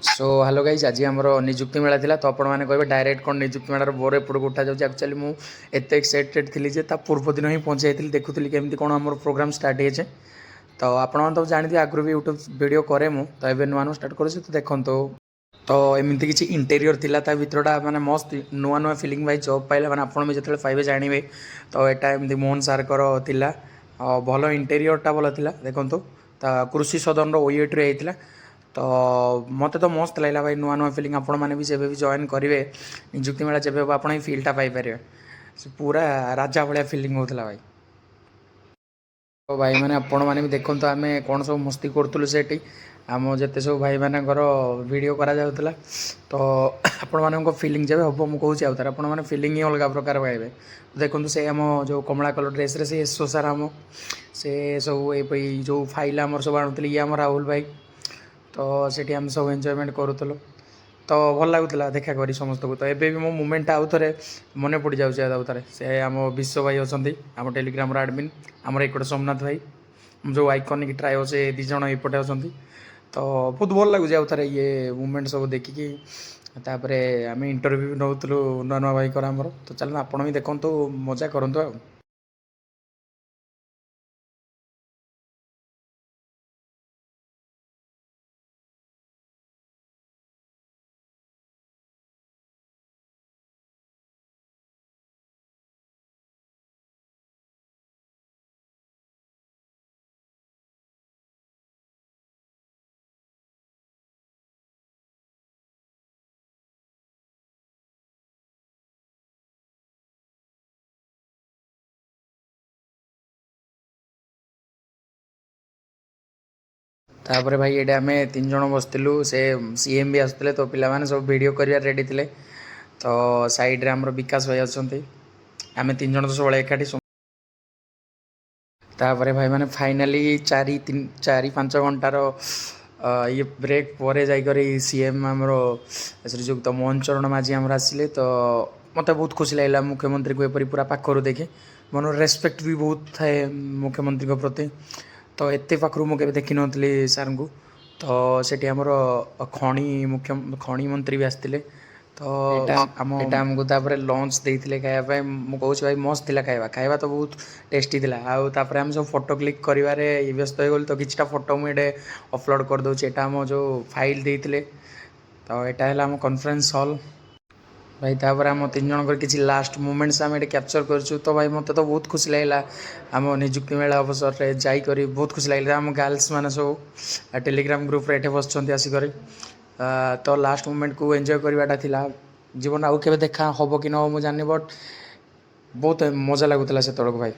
So hello guys आज आम निजुक्ति मेला थिला तो आपण मैंने कहे डायरेक्ट कौन निजुक्ति मेलार बोर एपटू उठा जाऊँगी एक्चुअली मुझे एत एक्साइटेड थी जे पूर्व दिन ही पहुँची जाइए देखुली केमती कौन आम प्रोग्राम स्टार्ट होचे तो आपण तो जानते आगु भी यूट्यूब वीडियो करे मु तो ये नुआ नुआ स्टार्ट करुच्छे तो देखो तो एमती किसी इंटेरियर थिला ता भितरटा माने मस्त नुआ नुआ फिलिंग भाई जॉब पाइले मैंने आपड़ भी जो पाइबे जानवे तो यहाँ एमती मोहन सार थिला भल इंटेरियरटा भल थिला देखो कृषि सदन ओएट रे होता तो मत तो मस्त लगला भाई नुआ नुआ फिलिंग आपण मैंने भी जब भी जॉइन करेंगे निजुक्ति मेला जब आप फिल्टा पाइपर पूरा राजा भाया फिलिंग होता भाई। तो भाई मैंने आपण मैंने भी देखो आम कौन सब मस्ती करूँ से आम जिते सब भाई मानकर वीडियो करा जाउतला तो आपण मान फिलिंग जब हम मुझे कौच आउतार आपण मैंने फिलिंग ही अलग प्रकार पाइबे देखो से आम जो कमला कलर ड्रेस रे से सोसार आम से सब ये जो फाइल आम सब आणुले ये आम राहुल भाई तो सेठी आम सब एंजॉयमेंट करूँ तो भल लगुला देखा करी समस्त को तो एबे भी मो मुमेंट आउ थे मन पड़ जाऊे से आम विश्व भाई अच्छा आम टेलीग्राम आडमिन आमर एक सोमनाथ भाई जो आइकनिक ट्रायो से दिज एपटे अच्छा तो बहुत भल लगुच आउ थे ये मुमेंट सब देखिकी तापर आम इंटरव्यू नौलु नुआ नुआ भाई आमर तो चलो आपण भी देखु मजा करूँ आ। तापर भाई ये आम तीन जन बसलु से सीएम भी आसते तो पे सब वीडियो कर रेडी थे तो साइड रे आमर विकास भाई अच्छा आम तीन जन तो सब एकाठी तापर भाई मैंने फाइनाली चारि पांच घंटार ये ब्रेक पर जाकर सीएम आमर श्रीजुक्त मोहन चरण माझी आमर आसिले तो मत बहुत खुशी लगे मुख्यमंत्री को एपरी पूरा पाखर देखे मन रेस्पेक्ट भी बहुत थाए मुख्यमंत्री प्रति तो एत पाखु मुझे देखी नी सार को तो सेठी आमर खणी मंत्री भी आसते तो आमको तापर लंच देते खायापी मुझे भाई मस्त था खाଇବା खाଇବା तो बहुत टेस्टी था आउे आम सब फोटो क्लिक कर व्यस्त हो गल तो किसी फोटो मुझे अपलोड कर दूसरी यहाँ आम जो फाइल देते तो यहाँ है आम कॉन्फ्रेंस हॉल भाई तापर आम तीन जन किसी लास्ट मोमेंट्स आम ये कैप्चर करूँ तो भाई मत तो बहुत खुशी लगे आम निजुक्ति मेला अवसर में जाकर बहुत खुशी लगे आम गर्ल्स मैंने सब टेलीग्राम ग्रुप रे बस आसिक तो लास्ट मोमेंट को एंजॉय करवाटा था जीवन आउ के देखा हम कि न हो जानी बट बहुत मजा लगुला से भाई।